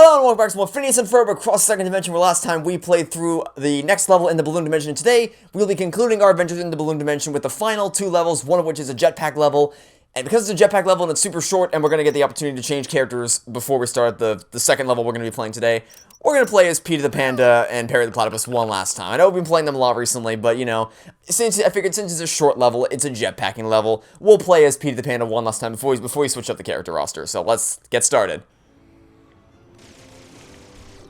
Hello and welcome back to more Phineas and Ferb across the second dimension, where last time we played through the next level in the balloon dimension. Today, we'll be concluding our adventures in the balloon dimension with the final two levels, one of which is a jetpack level. And because it's a jetpack level and it's super short, and we're going to get the opportunity to change characters before we start the second level we're going to be playing today, we're going to play as Peter the Panda and Perry the Platypus one last time. I know we've been playing them a lot recently, but you know, since it's a short level, it's a jetpacking level, we'll play as Peter the Panda one last time before we switch up the character roster. So let's get started.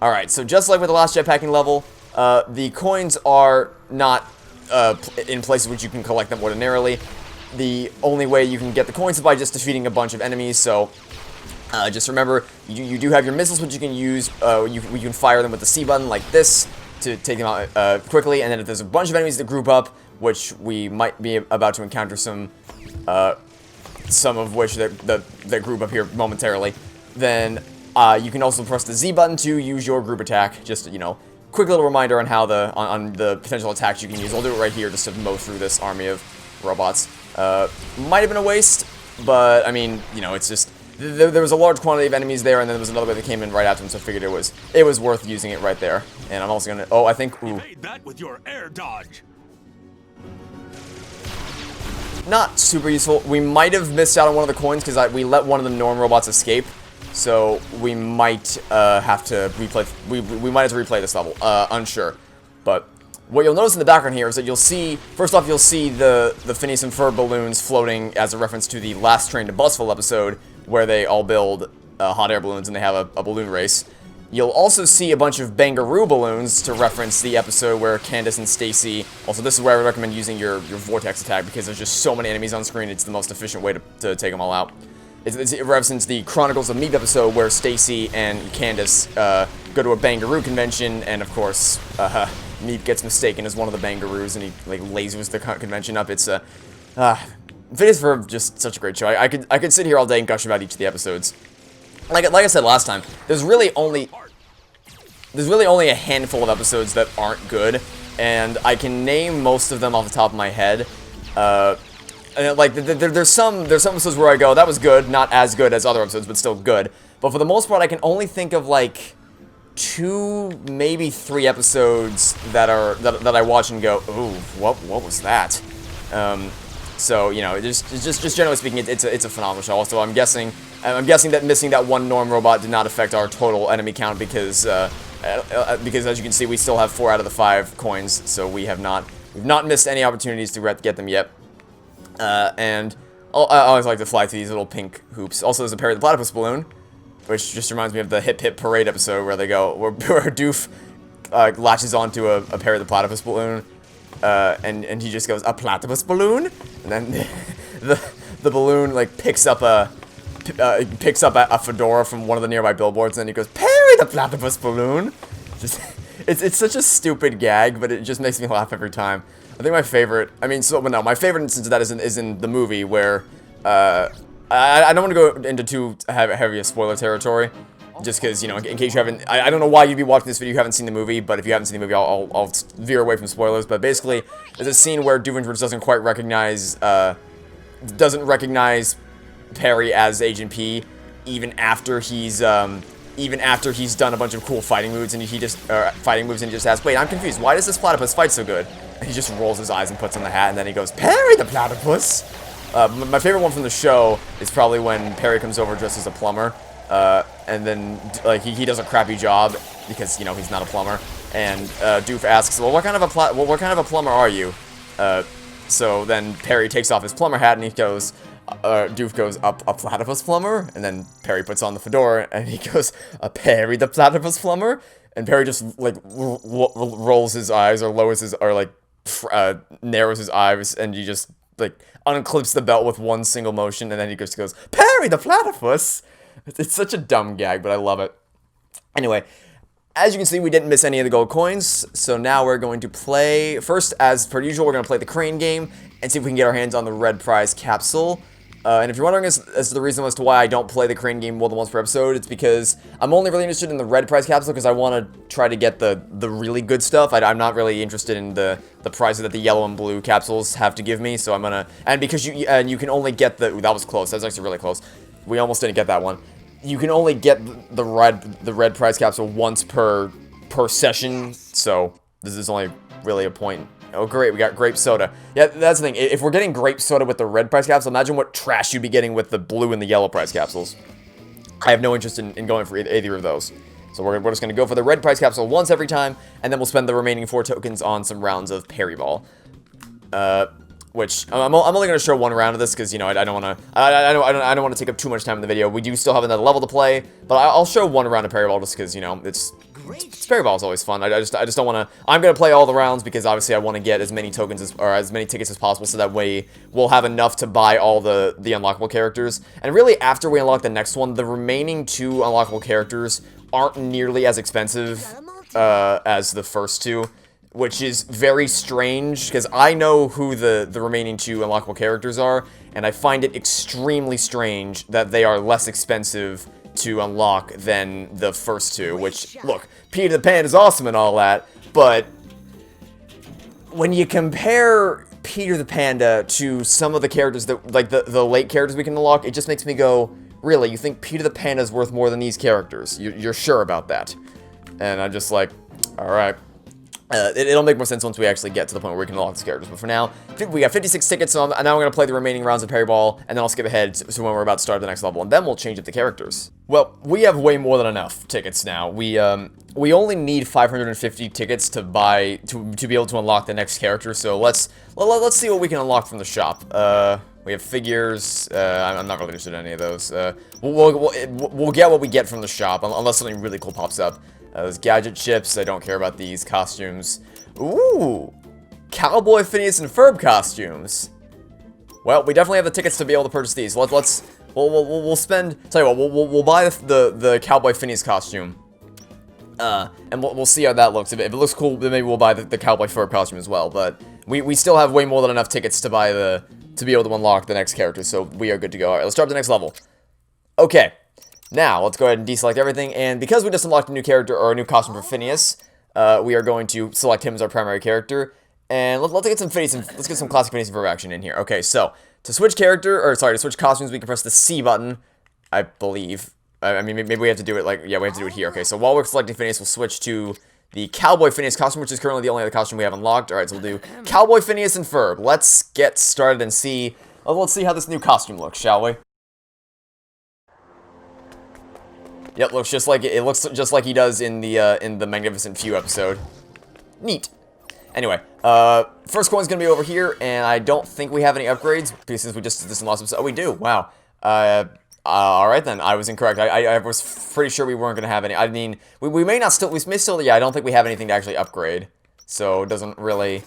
Alright, so just like with the last jetpacking level, the coins are not in places which you can collect them ordinarily. The only way you can get the coins is by just defeating a bunch of enemies, so just remember, you do have your missiles which you can use. You can fire them with the C button like this to take them out quickly, and then if there's a bunch of enemies that group up, which we might be about to encounter some of which that group up here momentarily, then you can also press the Z button to use your group attack. Just, you know, quick little reminder on how on the potential attacks you can use. I'll do it right here just to mow through this army of robots. Might have been a waste, but I mean, you know, it's just there was a large quantity of enemies there, and then there was another way that came in right after them, so I figured it was worth using it right there. And I'm also gonna I think You made that with your air dodge. Not super useful. We might have missed out on one of the coins because we let one of the norm robots escape. So we might have to replay. We might have to replay this level. Unsure. But what you'll notice in the background here is that you'll see. First off, you'll see the Phineas and Ferb balloons floating as a reference to the last Train to Buzzville episode, where they all build hot air balloons and they have a balloon race. You'll also see a bunch of Bangaroo balloons to reference the episode where Candace and Stacy. Also, this is where I would recommend using your vortex attack because there's just so many enemies on screen. It's the most efficient way to take them all out. It references the Chronicles of Meep episode where Stacy and Candace go to a Bangaroo convention, and of course, Meep gets mistaken as one of the Bangaroos, and he like lasers the convention up. It's Phineas and Ferb, just such a great show. I could sit here all day and gush about each of the episodes. Like I said last time, there's really only a handful of episodes that aren't good, and I can name most of them off the top of my head. And like there's some episodes where I go, that was good, not as good as other episodes, but still good. But for the most part, I can only think of like 2, maybe 3 episodes that I watch and go, ooh, what was that? So you know, just generally speaking, it's a phenomenal show. Also, I'm guessing that missing that one norm robot did not affect our total enemy count because as you can see, we still have 4 out of the 5 coins, so we've not missed any opportunities to get them yet. And I always like to fly through these little pink hoops. Also, there's a Perry the Platypus balloon, which just reminds me of the Hip Hip Parade episode where where Doof latches onto a Perry the Platypus balloon, and he just goes, a platypus balloon, and then the balloon like picks up a fedora from one of the nearby billboards, and then he goes, Perry the Platypus balloon. It's such a stupid gag, but it just makes me laugh every time. I think my favorite, my favorite instance of that is in the movie where, I don't want to go into too heavy a spoiler territory, just because, you know, in case you haven't, I don't know why you'd be watching this video if you haven't seen the movie, but if you haven't seen the movie, I'll veer away from spoilers, but basically, there's a scene where Doofenshmirtz doesn't recognize Perry as Agent P, even after he's done a bunch of cool fighting moves, and he just asks, wait, I'm confused, why does this platypus fight so good? And he just rolls his eyes and puts on the hat, and then he goes, Perry the Platypus! My favorite one from the show is probably when Perry comes over dressed as a plumber, and then, like, he does a crappy job, because, you know, he's not a plumber, and, Doof asks, well, what kind of a plumber are you? So then Perry takes off his plumber hat, and he goes, Doof goes, a platypus plumber? And then Perry puts on the fedora, and he goes, a Perry the Platypus plumber? And Perry just, like, rolls his eyes, or lowers his, or, like, narrows his eyes, and he just, like, unclips the belt with one single motion, and then he just goes, Perry the Platypus! It's such a dumb gag, but I love it. Anyway, as you can see, we didn't miss any of the gold coins, so now we're going to play, first, as per usual, we're going to play the crane game, and see if we can get our hands on the red prize capsule. And if you're wondering as to the reason as to why I don't play the crane game more than once per episode, it's because I'm only really interested in the red prize capsule because I want to try to get the really good stuff. I'm not really interested in the prizes that the yellow and blue capsules have to give me, so I'm gonna... And because you can only get the... Ooh, that was close. That was actually really close. We almost didn't get that one. you can only get the red prize capsule once per session, so this is only really a point. Oh great, we got grape soda. Yeah, that's the thing. If we're getting grape soda with the red prize capsule, imagine what trash you'd be getting with the blue and the yellow prize capsules. I have no interest in going for either of those. So we're just going to go for the red prize capsule once every time, and then we'll spend the remaining 4 tokens on some rounds of parry ball. Which I'm only going to show one round of this because, you know, I don't want to I don't want to take up too much time in the video. We do still have another level to play, but I'll show one round of parry ball just because, you know, parry ball is always fun. I just don't want to. I'm going to play all the rounds because obviously I want to get as many tokens or as many tickets as possible, so that way we'll have enough to buy all the unlockable characters. And really, after we unlock the next one, the remaining 2 unlockable characters aren't nearly as expensive as the first 2. Which is very strange, because I know who the remaining 2 unlockable characters are, and I find it extremely strange that they are less expensive to unlock than the first 2, which, look, Peter the Pan is awesome and all that, but when you compare Peter the Panda to some of the characters that, like, the late characters we can unlock, it just makes me go, really, you think Peter the Panda is worth more than these characters? You're sure about that? And I'm just like, alright. It'll make more sense once we actually get to the point where we can unlock these characters. But for now, we got 56 tickets, so now I'm going to play the remaining rounds of parry ball, and then I'll skip ahead to when we're about to start the next level, and then we'll change up the characters. Well, we have way more than enough tickets now. We only need 550 tickets to buy to be able to unlock the next character. So let's see what we can unlock from the shop. We have figures. I'm not really interested in any of those. We'll get what we get from the shop, unless something really cool pops up. Those gadget chips, I don't care about these costumes. Ooh, Cowboy Phineas and Ferb costumes. Well, we definitely have the tickets to be able to purchase these. We'll spend. Tell you what, we'll buy the Cowboy Phineas costume, and we'll see how that looks. If it looks cool, then maybe we'll buy the Cowboy Ferb costume as well. But we still have way more than enough tickets to buy to be able to unlock the next character, so we are good to go. All right, let's start the next level. Okay. Now, let's go ahead and deselect everything, and because we just unlocked a new character, or a new costume for Phineas, we are going to select him as our primary character, and let's get some classic Phineas and Ferb action in here. Okay, so, to switch costumes, we can press the C button, I believe. I mean, maybe we have to do it, we have to do it here. Okay, so while we're selecting Phineas, we'll switch to the Cowboy Phineas costume, which is currently the only other costume we have unlocked. Alright, so we'll do Cowboy Phineas and Ferb. Let's get started and see, let's see how this new costume looks, shall we? Yep, looks just like he does in the Magnificent Few episode. Neat. Anyway, first coin's gonna be over here, and I don't think we have any upgrades because we just did this in last episode. Oh, we do. Wow. All right then. I was incorrect. I was pretty sure we weren't gonna have any. I mean, we may still. Yeah, I don't think we have anything to actually upgrade. So it doesn't really.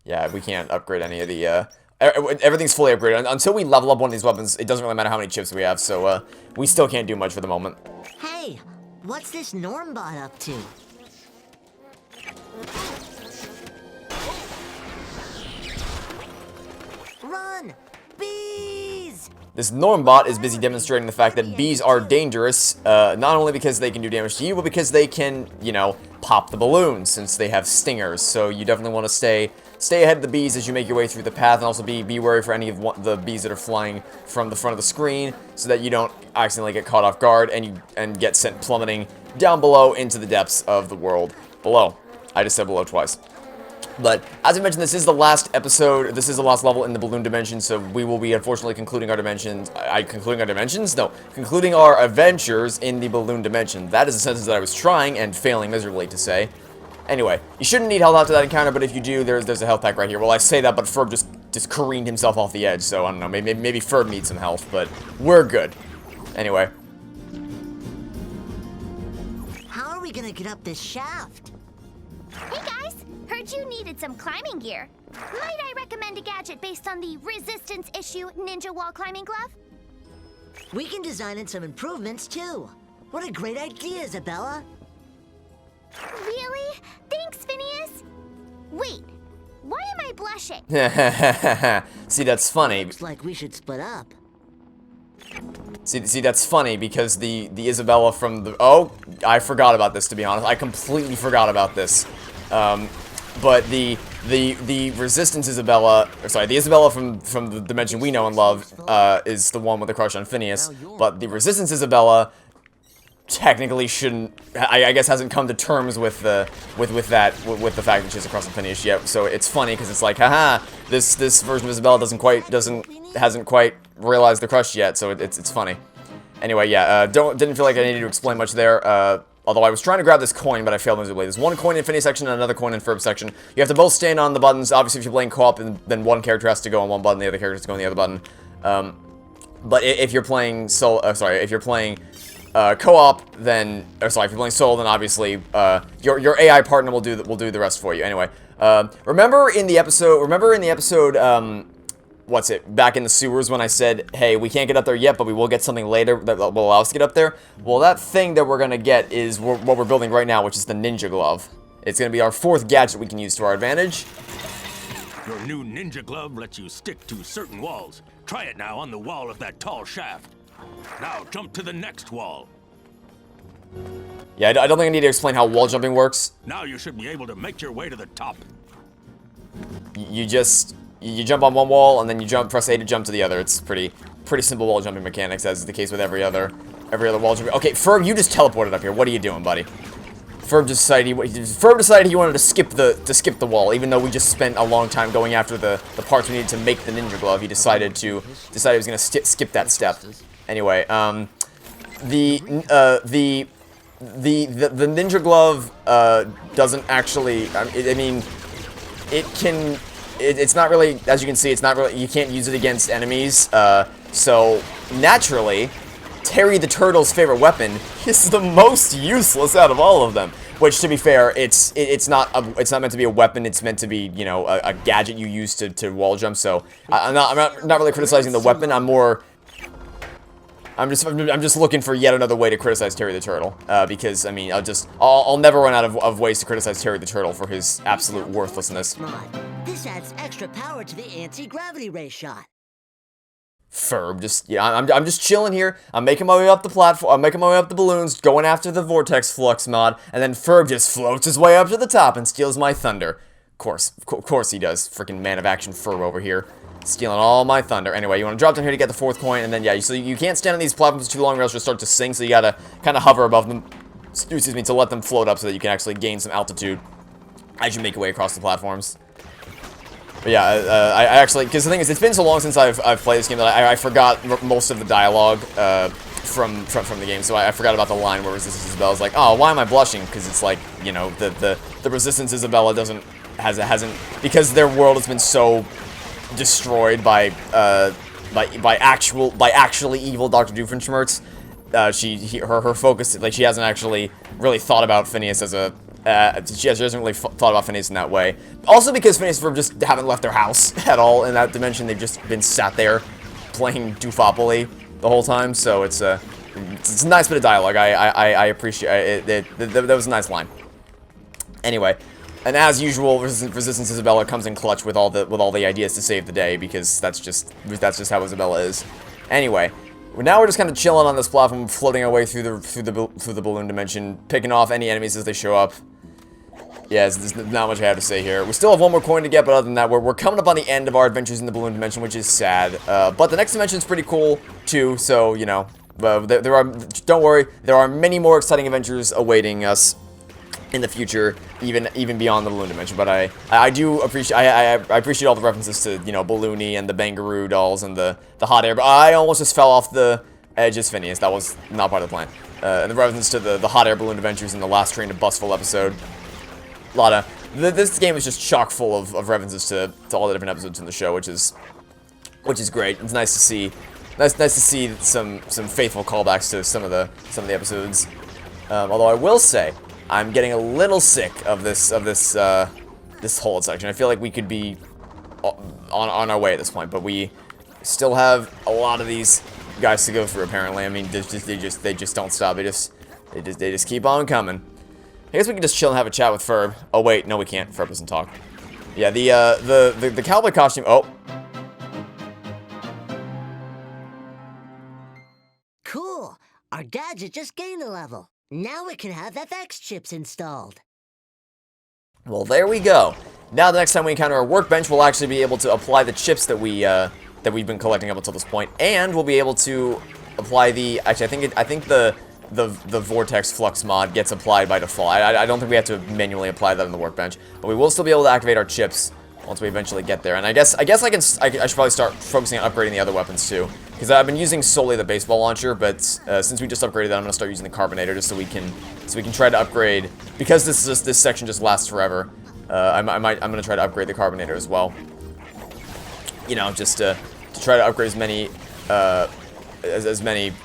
Yeah, we can't upgrade any of the. Everything's fully upgraded. Until we level up one of these weapons, it doesn't really matter how many chips we have, so we still can't do much for the moment. Hey, what's this Normbot up to? Run! Bees! This Normbot is busy demonstrating the fact that bees are dangerous, not only because they can do damage to you, but because they can, you know, pop the balloons, since they have stingers. So you definitely want to stay ahead of the bees as you make your way through the path, and also be wary for any of the bees that are flying from the front of the screen, so that you don't accidentally get caught off guard and get sent plummeting down below into the depths of the world below. I just said below twice. But, as I mentioned, this is the last episode, this is the last level in the balloon dimension, so we will be, unfortunately, concluding our dimensions, concluding our adventures in the balloon dimension. That is a sentence that I was trying and failing miserably to say. Anyway, you shouldn't need health after that encounter, but if you do, there's a health pack right here. Well, I say that, but Ferb just careened himself off the edge, so I don't know, maybe Ferb needs some health, but we're good. Anyway. How are we gonna get up this shaft? Hey guys, heard you needed some climbing gear. Might I recommend a gadget based on the resistance issue ninja wall climbing glove? We can design in some improvements too. What a great idea, Isabella. Really? Thanks, Phineas. Wait, why am I blushing? See, that's funny. Looks like we should split up. See, that's funny because the Isabella from the... Oh, I forgot about this, to be honest. I completely forgot about this. But the Resistance Isabella... Or sorry, the Isabella from the dimension we know and love is the one with the crush on Phineas. But the Resistance Isabella technically shouldn't, I guess hasn't come to terms with the with the fact that she's a crush on Phineas yet. So it's funny because it's like, haha, this version of Isabella hasn't quite realized the crush yet. So it's funny. Anyway, yeah, didn't feel like I needed to explain much there. Although I was trying to grab this coin, but I failed miserably. There's one coin in Phineas section and another coin in Ferb section. You have to both stand on the buttons. Obviously, if you're playing co-op, then one character has to go on one button, the other character has to go on the other button. But if you're playing if you're playing co-op, then if you're playing solo, then obviously your AI partner will do the rest for you. Anyway, remember in the episode what's it, back in the sewers when I said, hey, we can't get up there yet, but we will get something later that will allow us to get up there? Well, that thing that we're gonna get is what we're building right now, which is the Ninja Glove. It's gonna be our 4th gadget we can use to our advantage. Your new Ninja Glove lets you stick to certain walls. Try it now on the wall of that tall shaft. Now jump to the next wall. Yeah, I don't think I need to explain how wall jumping works. Now you should be able to make your way to the top. You jump on one wall, and then you press A to jump to the other. It's pretty simple wall jumping mechanics, as is the case with every other wall jumping. Okay, Ferb, you just teleported up here. What are you doing, buddy? Ferb decided he wanted to skip the wall, even though we just spent a long time going after the parts we needed to make the Ninja Glove. He decided he was gonna skip that step. Anyway, the Ninja Glove doesn't actually. I mean, it can. It's not really, as you can see, it's not really, you can't use it against enemies, so naturally, Terry the Turtle's favorite weapon is the most useless out of all of them. Which, to be fair, it's not meant to be a weapon. It's meant to be, you know, a gadget you use to wall jump. So I'm not really criticizing the weapon. I'm just looking for yet another way to criticize Terry the Turtle, because I mean I'll never run out of ways to criticize Terry the Turtle for his absolute worthlessness. This adds extra power to the anti-gravity ray shot. Ferb, I'm just chilling here. I'm making my way up the platform. I'm making my way up the balloons, going after the vortex flux mod, and then Ferb just floats his way up to the top and steals my thunder. Of course he does. Freaking man of action Ferb over here. Stealing all my thunder. Anyway, you want to drop down here to get the 4th coin, and then, yeah, so you can't stand on these platforms too long or else you'll start to sink, so you gotta kind of hover above them, excuse me, to let them float up so that you can actually gain some altitude as you make your way across the platforms. But yeah, I actually, because the thing is, it's been so long since I've played this game that I forgot most of the dialogue from the game, so I forgot about the line where Resistance Isabella's like, oh, why am I blushing? Because it's like, you know, the Resistance Isabella hasn't, because their world has been so destroyed by actually evil Dr. Doofenshmirtz. Her focus, like, she hasn't actually really thought about Phineas as a she hasn't really thought about Phineas in that way. Also because Phineas and Ferb just haven't left their house at all in that dimension. They've just been sat there playing Doofopoly the whole time. So it's a nice bit of dialogue. I appreciate it. That was a nice line. Anyway. And as usual, Resistance Isabella comes in clutch with all the ideas to save the day, because that's just how Isabella is. Anyway, now we're just kind of chilling on this platform, floating our way through the balloon dimension, picking off any enemies as they show up. Yeah, there's not much I have to say here. We still have one more coin to get, but other than that, we're coming up on the end of our adventures in the balloon dimension, which is sad. But the next dimension is pretty cool too, so you know, don't worry, there are many more exciting adventures awaiting us in the future, even beyond the balloon dimension. But I do appreciate I appreciate all the references to, you know, Balloony and the Bangaroo dolls and the hot air. But I almost just fell off the edge as Phineas. That was not part of the plan. And the reference to the hot air balloon adventures in the last Train to Busville episode. A lot of this game is just chock full of references to all the different episodes in the show, which is great. It's nice to see. Nice to see some faithful callbacks to some of the episodes. Although I will say, I'm getting a little sick of this whole section. I feel like we could be on our way at this point, but we still have a lot of these guys to go through. Apparently, I mean, they just don't stop. They just keep on coming. I guess we can just chill and have a chat with Ferb. Oh wait, no, we can't. Ferb doesn't talk. Yeah, the cowboy costume. Oh. Cool. Our gadget just gained a level. Now we can have FX chips installed. Well, there we go. Now the next time we encounter a workbench, we'll actually be able to apply the chips that we've been collecting up until this point, and we'll be able to apply the. Actually, I think the the vortex flux mod gets applied by default. I don't think we have to manually apply that on the workbench, but we will still be able to activate our chips once we eventually get there. And I guess I should probably start focusing on upgrading the other weapons too, because I've been using solely the baseball launcher, but since we just upgraded that, I'm gonna start using the carbonator just so we can try to upgrade, because this section just lasts forever. I'm gonna try to upgrade the carbonator as well. You know, just to try to upgrade as many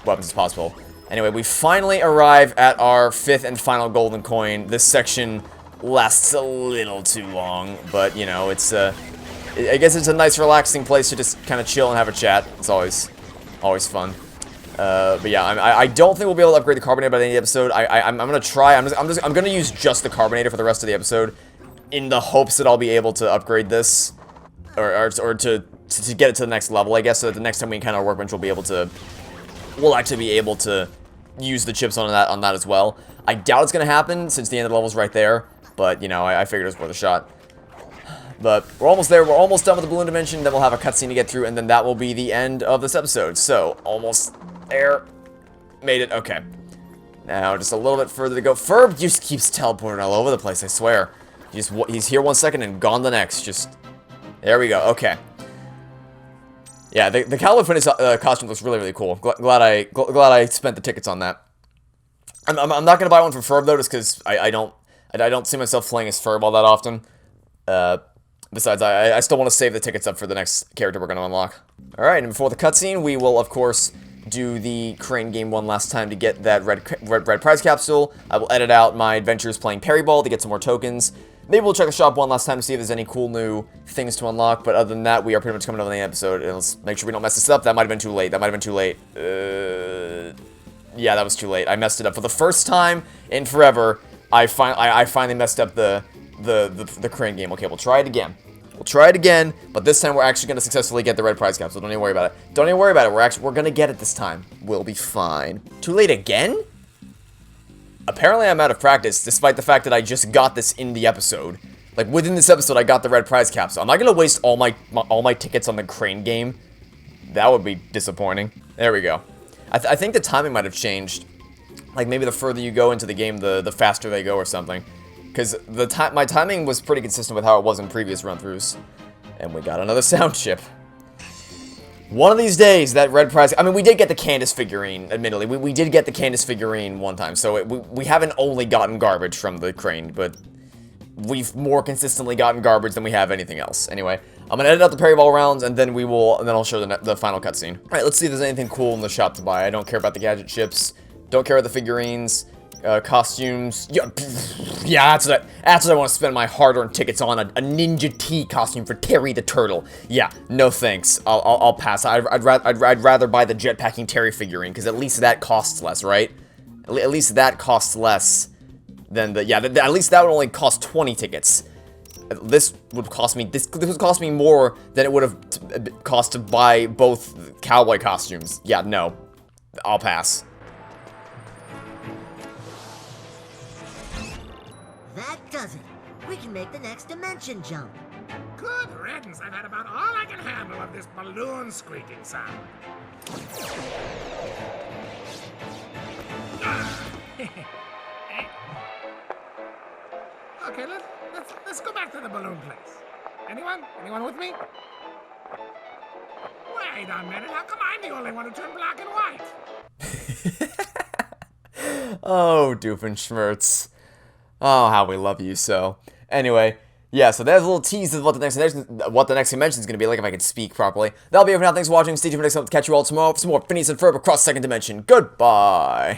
weapons as possible. Anyway, we finally arrive at our 5th and final golden coin. This section lasts a little too long, but you know, it's I guess it's a nice relaxing place to just kind of chill and have a chat. It's always fun. But yeah, I don't think we'll be able to upgrade the carbonator by the end of the episode. I'm gonna try. I'm gonna use just the carbonator for the rest of the episode, in the hopes that I'll be able to upgrade this, or to get it to the next level, I guess, so that the next time we encounter our workbench, we'll actually be able to use the chips on that as well. I doubt it's gonna happen since the end of the level's right there, but you know, I figured it was worth a shot. But we're almost there. We're almost done with the balloon dimension. Then we'll have a cutscene to get through, and then that will be the end of this episode. So almost there. Made it. Okay. Now just a little bit further to go. Ferb just keeps teleporting all over the place, I swear. He's here 1 second and gone the next. Just there we go. Okay. Yeah, the Cowboy Phineas costume looks really cool. Glad I spent the tickets on that. I'm not gonna buy one for Ferb though, just because I don't see myself playing as Ferb all that often. Besides, I still want to save the tickets up for the next character we're gonna unlock. All right, and before the cutscene, we will of course do the crane game one last time to get that red prize capsule. I will edit out my adventures playing Parry Ball to get some more tokens. Maybe we'll check the shop one last time to see if there's any cool new things to unlock, but other than that, we are pretty much coming over the episode, and let's make sure we don't mess this up. That might have been too late. Yeah, that was too late. I messed it up. For the first time in forever, I finally messed up the crane game. Okay, we'll try it again. We'll try it again, but this time we're actually going to successfully get the red prize capsule. Don't even worry about it. Don't even worry about it. We're going to get it this time. We'll be fine. Too late again? Apparently I'm out of practice, despite the fact that I just got this in the episode. Like, within this episode, I got the red prize capsule. I'm not gonna waste all my tickets on the crane game. That would be disappointing. There we go. I think the timing might have changed. Like, maybe the further you go into the game, the faster they go or something. Because my timing was pretty consistent with how it was in previous run-throughs. And we got another sound chip. One of these days, that red prize... I mean, we did get the Candace figurine, admittedly. We did get the Candace figurine one time, so we haven't only gotten garbage from the crane, but we've more consistently gotten garbage than we have anything else. Anyway, I'm gonna edit out the Parry Ball rounds, and then I'll show the final cutscene. Alright, let's see if there's anything cool in the shop to buy. I don't care about the gadget chips. Don't care about the figurines. Costumes. Yeah, that's what I want to spend my hard-earned tickets on. A Ninja T costume for Terry the Turtle. Yeah, no thanks. I'll pass. I'd rather buy the jetpacking Terry figurine, because at least that costs less, right? At least that costs less than the... Yeah, at least that would only cost 20 tickets. This would cost me... This would cost me more than it would have cost to buy both cowboy costumes. Yeah, no. I'll pass. That does it. We can make the next dimension jump. Good riddance. I've had about all I can handle of this balloon squeaking sound. Okay, let's go back to the balloon place. Anyone with me? Wait a minute. How come I'm the only one who turned black and white? Oh, Doofenshmirtz. Oh, how we love you so. Anyway, yeah, so there's a little tease of what the next dimension is going to be like if I can speak properly. That'll be it for now. Thanks for watching. Stay tuned for next time to catch you all tomorrow for some more Phineas and Ferb across second dimension. Goodbye.